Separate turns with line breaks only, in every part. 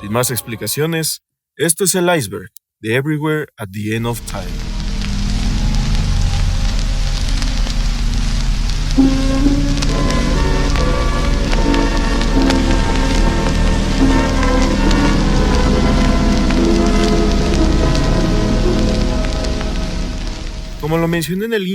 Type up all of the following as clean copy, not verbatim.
Sin más explicaciones, esto es el iceberg de Everywhere at the End of Time. Como lo mencioné en el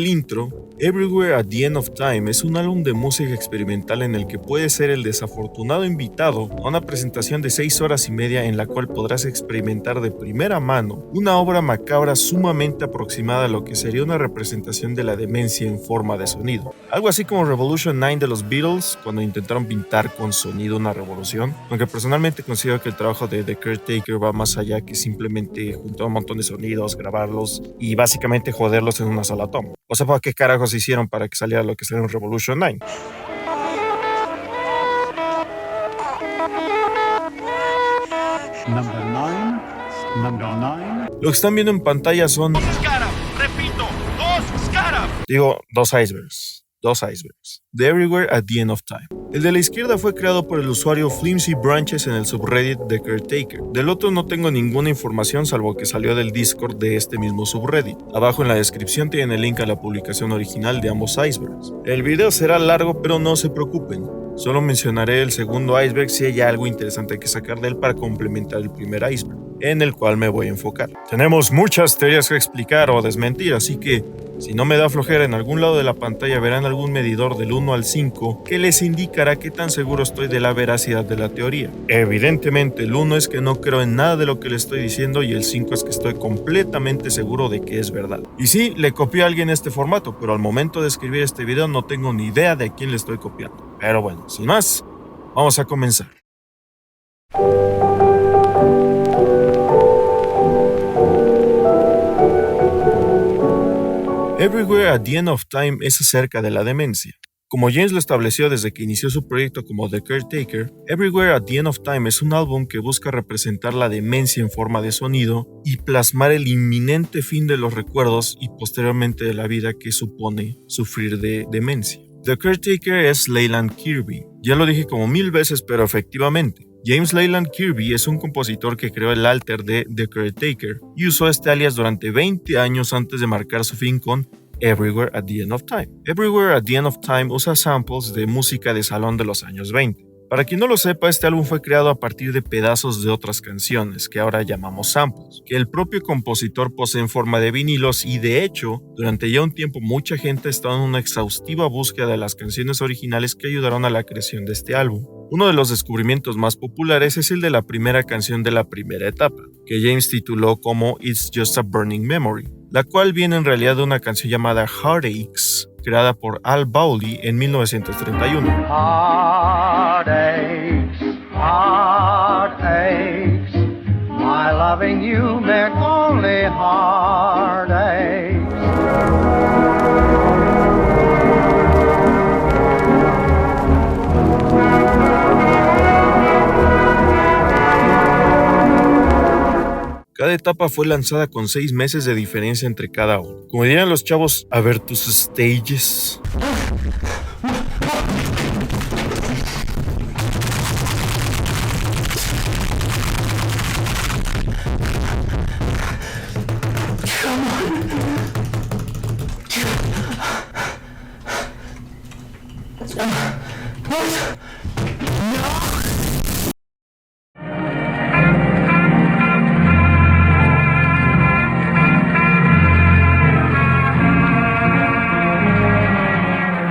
intro, Everywhere at the End of Time es un álbum de música experimental en el que puedes ser el desafortunado invitado a una presentación de 6 horas y media en la cual podrás experimentar de primera mano una obra macabra sumamente aproximada a lo que sería una representación de la demencia en forma de sonido. Algo así como Revolution 9 de los Beatles cuando intentaron pintar con sonido una revolución, aunque personalmente considero que el trabajo de The Caretaker va más allá que simplemente juntar un montón de sonidos, grabarlos y básicamente joderlos en una sola toma. O sea, ¿para qué carajos hicieron para que saliera lo que salió en Revolution 9?
Number 9.
Lo que están viendo en pantalla son...
¡Dos Scarab! ¡Repito! ¡dos Scarab!
Digo, dos icebergs. The Everywhere at the End of Time. El de la izquierda fue creado por el usuario Flimsy Branches en el subreddit The Caretaker. Del otro no tengo ninguna información salvo que salió del Discord de este mismo subreddit. Abajo en la descripción tienen el link a la publicación original de ambos icebergs. El video será largo, pero no se preocupen. Solo mencionaré el segundo iceberg si hay algo interesante que sacar de él para complementar el primer iceberg, en el cual me voy a enfocar. Tenemos muchas teorías que explicar o desmentir, así que si no me da flojera, en algún lado de la pantalla verán algún medidor del 1 al 5 que les indicará qué tan seguro estoy de la veracidad de la teoría. Evidentemente, el 1 es que no creo en nada de lo que le estoy diciendo y el 5 es que estoy completamente seguro de que es verdad. Y sí, le copié a alguien este formato, pero al momento de escribir este video no tengo ni idea de a quién le estoy copiando. Pero bueno, sin más, vamos a comenzar. Everywhere at the End of Time es acerca de la demencia. Como James lo estableció desde que inició su proyecto como The Caretaker, Everywhere at the End of Time es un álbum que busca representar la demencia en forma de sonido y plasmar el inminente fin de los recuerdos y posteriormente de la vida que supone sufrir de demencia. The Caretaker es Leyland Kirby. Ya lo dije como 1000 veces, pero efectivamente, James Leyland Kirby es un compositor que creó el alter de The Caretaker y usó este alias durante 20 años antes de marcar su fin con Everywhere at the End of Time. Everywhere at the End of Time usa samples de música de salón de los años 20. Para quien no lo sepa, este álbum fue creado a partir de pedazos de otras canciones, que ahora llamamos samples, que el propio compositor posee en forma de vinilos y de hecho, durante ya un tiempo mucha gente ha estado en una exhaustiva búsqueda de las canciones originales que ayudaron a la creación de este álbum. Uno de los descubrimientos más populares es el de la primera canción de la primera etapa, que James tituló como It's Just a Burning Memory, la cual viene en realidad de una canción llamada Heartaches, creada por Al Bowley en 1931.
Heartaches, heartaches, my loving you make only heartaches.
Cada etapa fue lanzada con 6 meses de diferencia entre cada uno. Como dirían los chavos, a ver tus stages.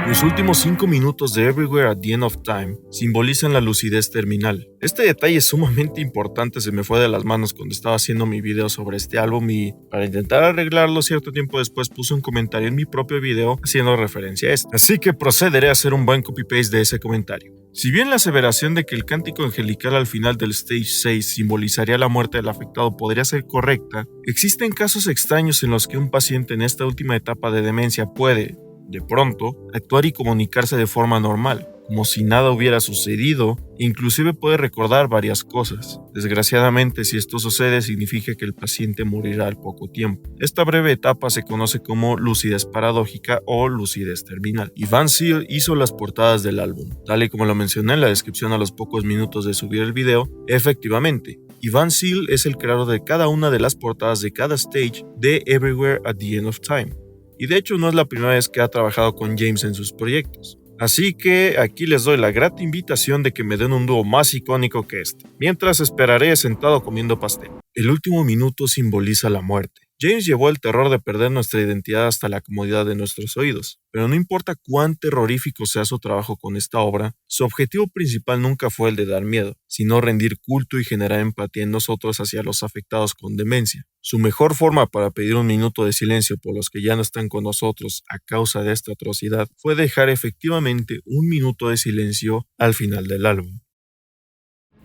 Los últimos 5 minutos de Everywhere at the End of Time simbolizan la lucidez terminal. Este detalle es sumamente importante, se me fue de las manos cuando estaba haciendo mi video sobre este álbum y para intentar arreglarlo cierto tiempo después puse un comentario en mi propio video haciendo referencia a esto. Así que procederé a hacer un buen copy-paste de ese comentario. Si bien la aseveración de que el cántico angelical al final del Stage 6 simbolizaría la muerte del afectado podría ser correcta, existen casos extraños en los que un paciente en esta última etapa de demencia puede, de pronto, actuar y comunicarse de forma normal, como si nada hubiera sucedido, e inclusive puede recordar varias cosas. Desgraciadamente, si esto sucede, significa que el paciente morirá al poco tiempo. Esta breve etapa se conoce como lucidez paradójica o lucidez terminal. Y Van Zyl hizo las portadas del álbum. Tal y como lo mencioné en la descripción a los pocos minutos de subir el video, efectivamente, Van Zyl es el creador de cada una de las portadas de cada stage de Everywhere at the End of Time. Y de hecho no es la primera vez que ha trabajado con James en sus proyectos. Así que aquí les doy la grata invitación de que me den un dúo más icónico que este, mientras esperaré sentado comiendo pastel. El último minuto simboliza la muerte. James llevó el terror de perder nuestra identidad hasta la comodidad de nuestros oídos, pero no importa cuán terrorífico sea su trabajo con esta obra, su objetivo principal nunca fue el de dar miedo, sino rendir culto y generar empatía en nosotros hacia los afectados con demencia. Su mejor forma para pedir un minuto de silencio por los que ya no están con nosotros a causa de esta atrocidad fue dejar efectivamente un minuto de silencio al final del álbum.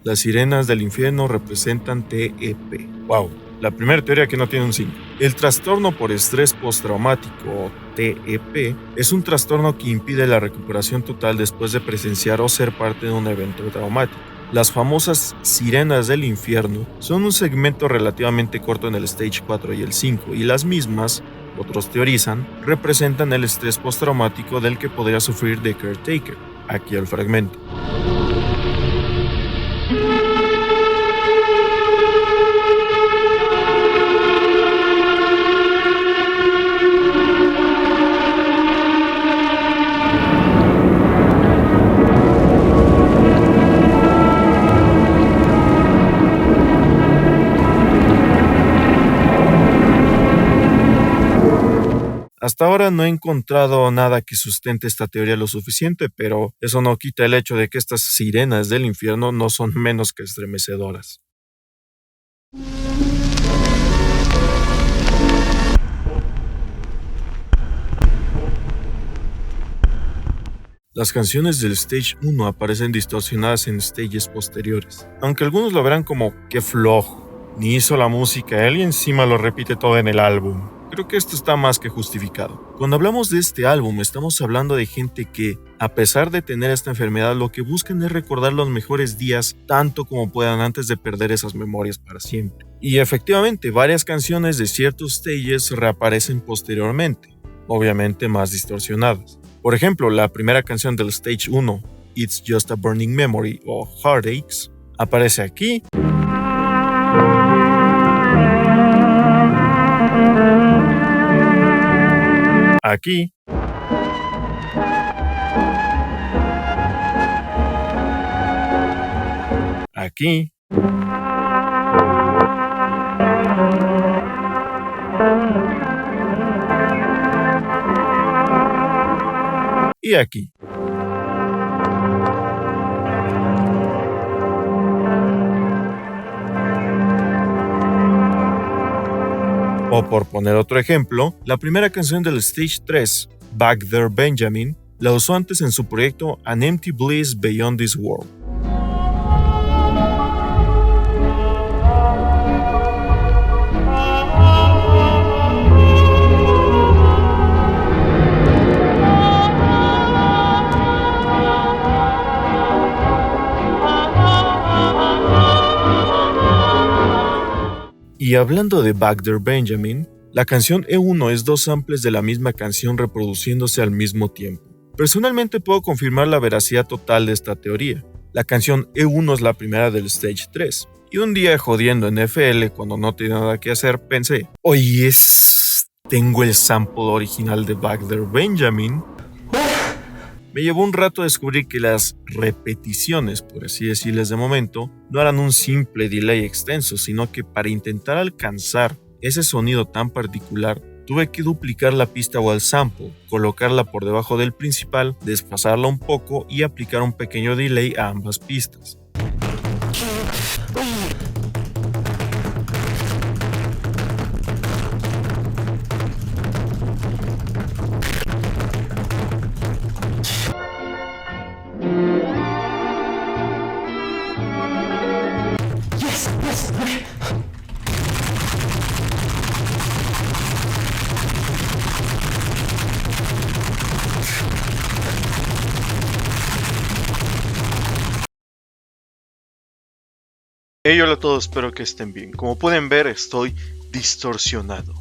Las sirenas del infierno representan TEP. ¡Wow! La primera teoría que no tiene un 5. El trastorno por estrés postraumático, o TEP, es un trastorno que impide la recuperación total después de presenciar o ser parte de un evento traumático. Las famosas sirenas del infierno son un segmento relativamente corto en el Stage 4 y el 5, y las mismas, otros teorizan, representan el estrés postraumático del que podría sufrir The Caretaker. Aquí el fragmento. Hasta ahora no he encontrado nada que sustente esta teoría lo suficiente, pero eso no quita el hecho de que estas sirenas del infierno no son menos que estremecedoras. Las canciones del Stage 1 aparecen distorsionadas en stages posteriores, aunque algunos lo verán como ¡qué flojo! Ni hizo la música él y encima lo repite todo en el álbum. Creo que esto está más que justificado. Cuando hablamos de este álbum, estamos hablando de gente que, a pesar de tener esta enfermedad, lo que buscan es recordar los mejores días tanto como puedan antes de perder esas memorias para siempre. Y efectivamente, varias canciones de ciertos stages reaparecen posteriormente, obviamente más distorsionadas. Por ejemplo, la primera canción del Stage 1, It's Just a Burning Memory o Heartaches, aparece aquí. Aquí. Aquí. Y aquí. O por poner otro ejemplo, la primera canción del Stage 3, Back There Benjamin, la usó antes en su proyecto An Empty Bliss Beyond This World. Y hablando de Back There Benjamin, la canción E1 es dos samples de la misma canción reproduciéndose al mismo tiempo. Personalmente puedo confirmar la veracidad total de esta teoría. La canción E1 es la primera del Stage 3. Y un día jodiendo en FL cuando no tenía nada que hacer, pensé, oye, tengo el sample original de Back There Benjamin. Me llevó un rato descubrir que las repeticiones, por así decirles de momento, no eran un simple delay extenso, sino que para intentar alcanzar ese sonido tan particular, tuve que duplicar la pista o el sample, colocarla por debajo del principal, desfasarla un poco y aplicar un pequeño delay a ambas pistas.
Hey, hola a todos, espero que estén bien. Como pueden ver, estoy distorsionado.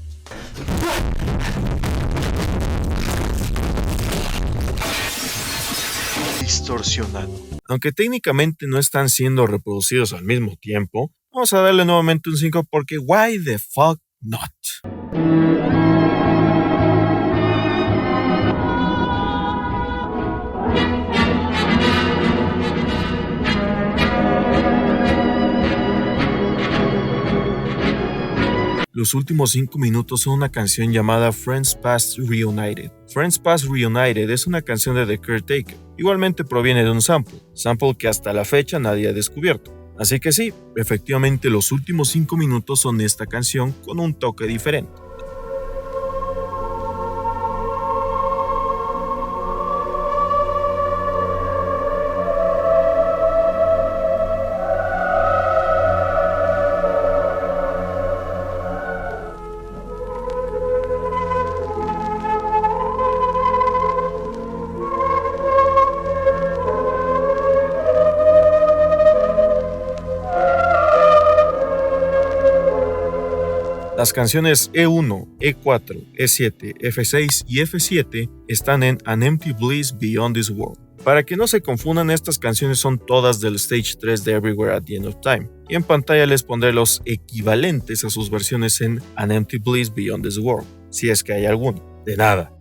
Aunque técnicamente no están siendo reproducidos al mismo tiempo, vamos a darle nuevamente un 5 porque why the fuck not? Los últimos 5 minutos son una canción llamada Friends Past Reunited. Friends Past Reunited es una canción de The Caretaker. Igualmente proviene de un sample que hasta la fecha nadie ha descubierto. Así que sí, efectivamente los últimos 5 minutos son esta canción con un toque diferente. Las canciones E1, E4, E7, F6 y F7 están en An Empty Bliss Beyond This World. Para que no se confundan, estas canciones son todas del Stage 3 de Everywhere at the End of Time, y en pantalla les pondré los equivalentes a sus versiones en An Empty Bliss Beyond This World, si es que hay alguno. De nada.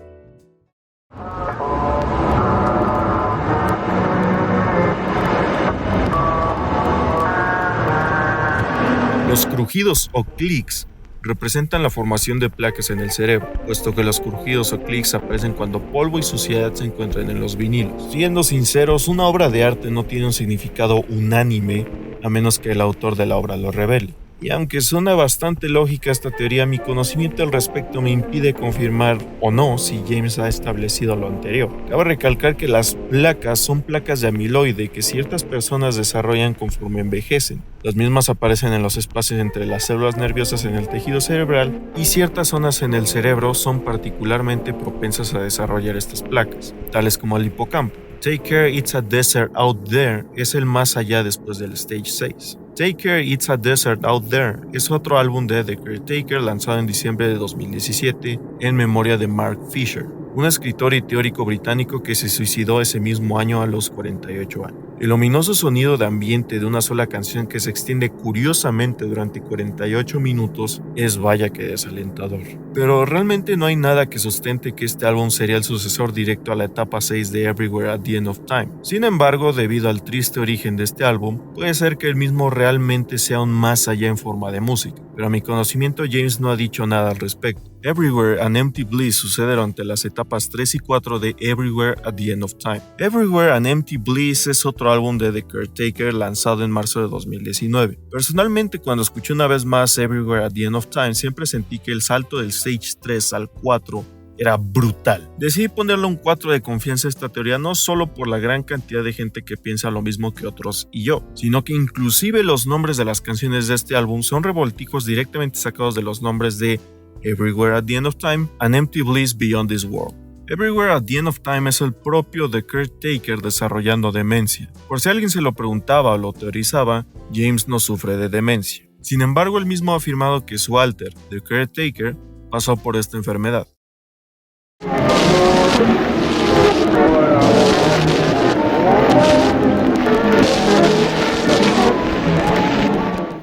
Los crujidos o clics representan la formación de placas en el cerebro, puesto que los crujidos o clics aparecen cuando polvo y suciedad se encuentran en los vinilos. Siendo sinceros, una obra de arte no tiene un significado unánime a menos que el autor de la obra lo revele. Y aunque suena bastante lógica esta teoría, mi conocimiento al respecto me impide confirmar o no si James ha establecido lo anterior. Cabe recalcar que las placas son placas de amiloide que ciertas personas desarrollan conforme envejecen. Las mismas aparecen en los espacios entre las células nerviosas en el tejido cerebral y ciertas zonas en el cerebro son particularmente propensas a desarrollar estas placas, tales como el hipocampo. Take Care It's a Desert Out There es el más allá después del Stage 6. Take Care It's a Desert Out There es otro álbum de The Caretaker lanzado en diciembre de 2017 en memoria de Mark Fisher, un escritor y teórico británico que se suicidó ese mismo año a los 48 años. El ominoso sonido de ambiente de una sola canción que se extiende curiosamente durante 48 minutos es vaya que desalentador. Pero realmente no hay nada que sustente que este álbum sería el sucesor directo a la etapa 6 de Everywhere at the End of Time. Sin embargo, debido al triste origen de este álbum, puede ser que el mismo realmente sea aún más allá en forma de música, pero a mi conocimiento James no ha dicho nada al respecto. Everywhere and Empty Bliss sucede durante las etapas 3 y 4 de Everywhere at the End of Time. Everywhere and Empty Bliss es otro álbum de The Caretaker lanzado en marzo de 2019. Personalmente, cuando escuché una vez más Everywhere at the End of Time, siempre sentí que el salto del Stage 3 al 4 era brutal. Decidí ponerle un 4 de confianza a esta teoría no solo por la gran cantidad de gente que piensa lo mismo que otros y yo, sino que inclusive los nombres de las canciones de este álbum son revoltijos directamente sacados de los nombres de Everywhere at the End of Time, An Empty Bliss Beyond This World. Everywhere at the End of Time es el propio The Caretaker desarrollando demencia. Por si alguien se lo preguntaba o lo teorizaba, James no sufre de demencia. Sin embargo, él mismo ha afirmado que su alter, The Caretaker, pasó por esta enfermedad.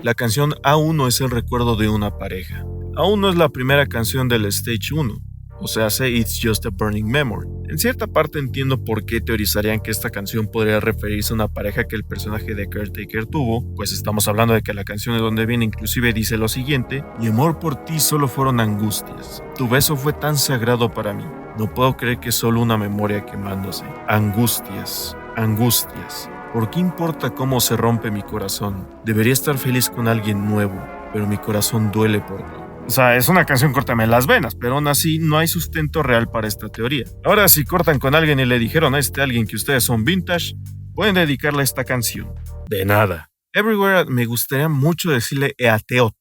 La canción A1 es el recuerdo de una pareja. Aún no es la primera canción del Stage 1, o sea, It's Just a Burning Memory. En cierta parte entiendo por qué teorizarían que esta canción podría referirse a una pareja que el personaje de Caretaker tuvo, pues estamos hablando de que la canción de donde viene inclusive dice lo siguiente: mi amor por ti solo fueron angustias, tu beso fue tan sagrado para mí, no puedo creer que es solo una memoria quemándose, angustias, angustias. ¿Por qué importa cómo se rompe mi corazón? Debería estar feliz con alguien nuevo, pero mi corazón duele por ti. O sea, es una canción córtame las venas, pero aún así no hay sustento real para esta teoría. Ahora, si cortan con alguien y le dijeron a este alguien que ustedes son vintage, pueden dedicarle esta canción. De nada. Everywhere me gustaría mucho decirle Eateot,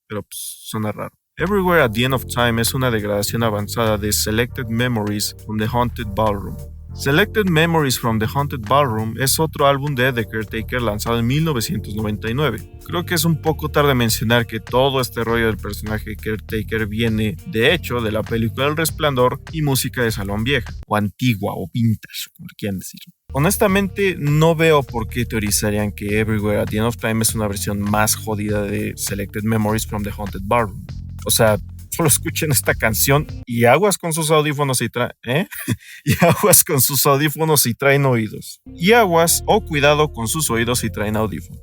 pero pues suena raro. Everywhere at the End of Time es una degradación avanzada de Selected Memories from the Haunted Ballroom. Selected Memories from the Haunted Ballroom es otro álbum de The Caretaker lanzado en 1999. Creo que es un poco tarde mencionar que todo este rollo del personaje Caretaker viene, de hecho, de la película El Resplandor y música de salón vieja, o antigua, o vintage, como quieran decir. Honestamente, no veo por qué teorizarían que Everywhere at the End of Time es una versión más jodida de Selected Memories from the Haunted Ballroom. O sea, solo escuchen esta canción y aguas con sus audífonos y y aguas con sus audífonos si traen oídos. Y aguas o cuidado con sus oídos si traen audífonos.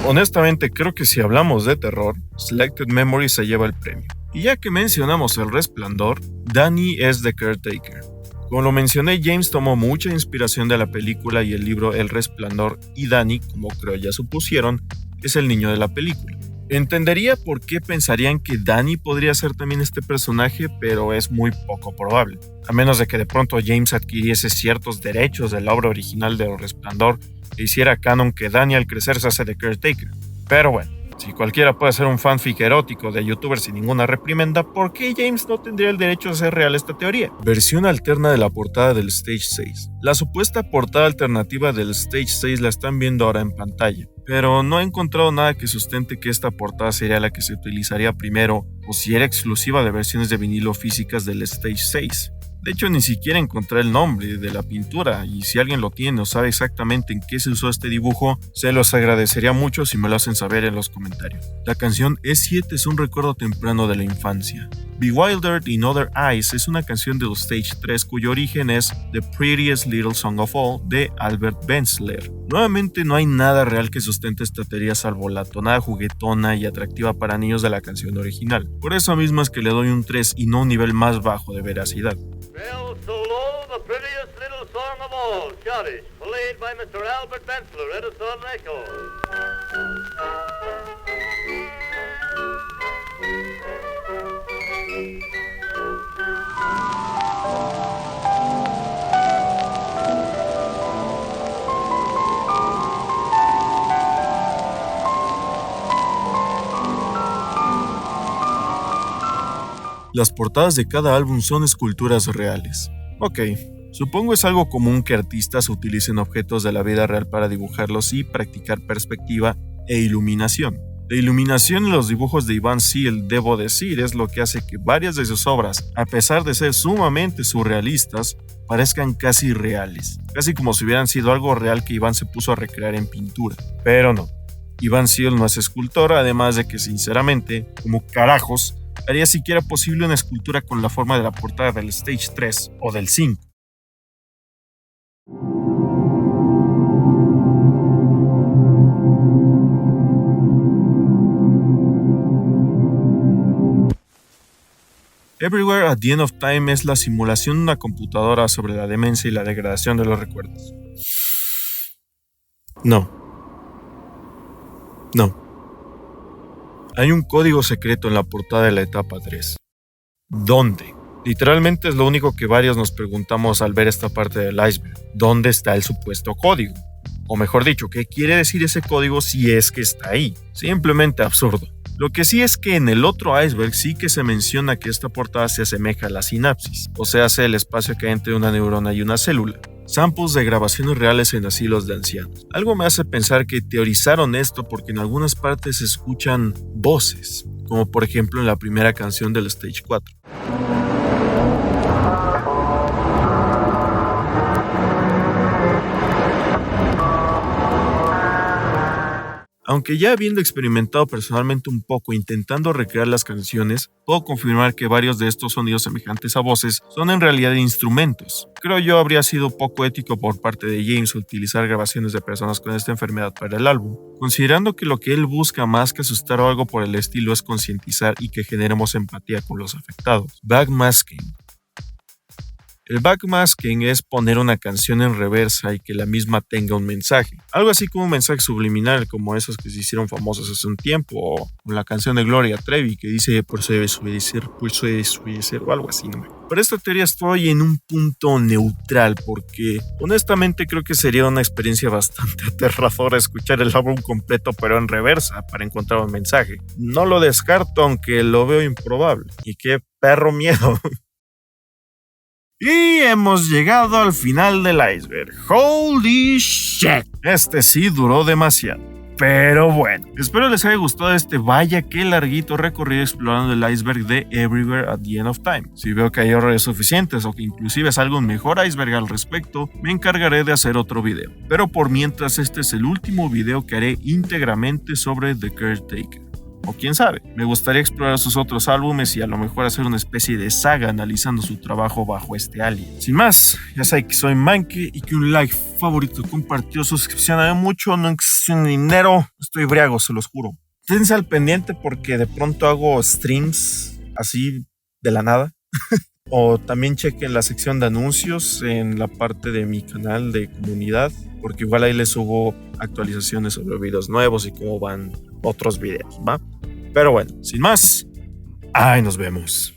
Honestamente, creo que si hablamos de terror, Selected Memories se lleva el premio. Y ya que mencionamos El Resplandor, Danny es The Caretaker. Como lo mencioné, James tomó mucha inspiración de la película y el libro El Resplandor, y Danny, como creo ya supusieron, es el niño de la película. Entendería por qué pensarían que Danny podría ser también este personaje, pero es muy poco probable. A menos de que de pronto James adquiriese ciertos derechos de la obra original de El Resplandor e hiciera canon que Danny al crecer se hace The Caretaker. Pero bueno, si cualquiera puede hacer un fanfic erótico de youtuber sin ninguna reprimenda, ¿por qué James no tendría el derecho a hacer real esta teoría? Versión alterna de la portada del Stage 6. La supuesta portada alternativa del Stage 6 la están viendo ahora en pantalla, pero no he encontrado nada que sustente que esta portada sería la que se utilizaría primero o si era exclusiva de versiones de vinilo físicas del Stage 6. De hecho, ni siquiera encontré el nombre de la pintura, y si alguien lo tiene o sabe exactamente en qué se usó este dibujo, se los agradecería mucho si me lo hacen saber en los comentarios. La canción E7 es un recuerdo temprano de la infancia. Bewildered in Other Eyes es una canción del Stage 3 cuyo origen es The Prettiest Little Song of All de Albert Bensler. Nuevamente no hay nada real que sustente esta teoría salvo la tonada juguetona y atractiva para niños de la canción original. Por eso mismo es que le doy un 3 y no un nivel más bajo de veracidad.
Bell solo, the prettiest little song of all, Scottish, played by Mr. Albert Bensler, Edison Echo.
Las portadas de cada álbum son esculturas reales. Ok, supongo es algo común que artistas utilicen objetos de la vida real para dibujarlos y practicar perspectiva e iluminación. La iluminación en los dibujos de Ivan Seal, debo decir, es lo que hace que varias de sus obras, a pesar de ser sumamente surrealistas, parezcan casi reales, casi como si hubieran sido algo real que Ivan se puso a recrear en pintura. Pero no, Ivan Seal no es escultor, además de que sinceramente, como carajos, haría siquiera posible una escultura con la forma de la portada del Stage 3 o del 5. Everywhere at the End of Time es la simulación de una computadora sobre la demencia y la degradación de los recuerdos. No. Hay un código secreto en la portada de la etapa 3. ¿Dónde? Literalmente es lo único que varios nos preguntamos al ver esta parte del iceberg. ¿Dónde está el supuesto código? O mejor dicho, ¿qué quiere decir ese código si es que está ahí? Simplemente absurdo. Lo que sí es que en el otro iceberg sí que se menciona que esta portada se asemeja a la sinapsis, o sea, el espacio que hay entre una neurona y una célula. Samples de grabaciones reales en asilos de ancianos. Algo me hace pensar que teorizaron esto porque en algunas partes se escuchan voces, como por ejemplo en la primera canción del Stage 4. Aunque ya habiendo experimentado personalmente un poco intentando recrear las canciones, puedo confirmar que varios de estos sonidos semejantes a voces son en realidad instrumentos. Creo yo habría sido poco ético por parte de James utilizar grabaciones de personas con esta enfermedad para el álbum, considerando que lo que él busca más que asustar o algo por el estilo es concientizar y que generemos empatía con los afectados. Backmasking. El backmasking es poner una canción en reversa y que la misma tenga un mensaje. Algo así como un mensaje subliminal, como esos que se hicieron famosos hace un tiempo, o la canción de Gloria Trevi que dice por eso debes obedecer, o algo así, ¿no? Para esta teoría estoy en un punto neutral porque honestamente creo que sería una experiencia bastante aterradora escuchar el álbum completo pero en reversa para encontrar un mensaje. No lo descarto, aunque lo veo improbable. Y qué perro miedo. Y hemos llegado al final del iceberg. Holy shit. Este sí duró demasiado. Pero bueno, espero les haya gustado este vaya que larguito recorrido explorando el iceberg de Everywhere at the End of Time. Si veo que hay errores suficientes o que inclusive salga un mejor iceberg al respecto, me encargaré de hacer otro video. Pero por mientras este es el último video que haré íntegramente sobre The Caretaker. O quién sabe, me gustaría explorar sus otros álbumes y a lo mejor hacer una especie de saga analizando su trabajo bajo este alien. Sin más, ya saben que soy Manke y que un like, favorito, compartido, suscripción ayuda mucho, no es un dinero, estoy briago, se los juro. Esténse al pendiente porque de pronto hago streams así de la nada. O también chequen la sección de anuncios en la parte de mi canal de comunidad, porque igual ahí les subo actualizaciones sobre videos nuevos y cómo van otros videos, ¿va? Pero bueno, sin más, ahí nos vemos.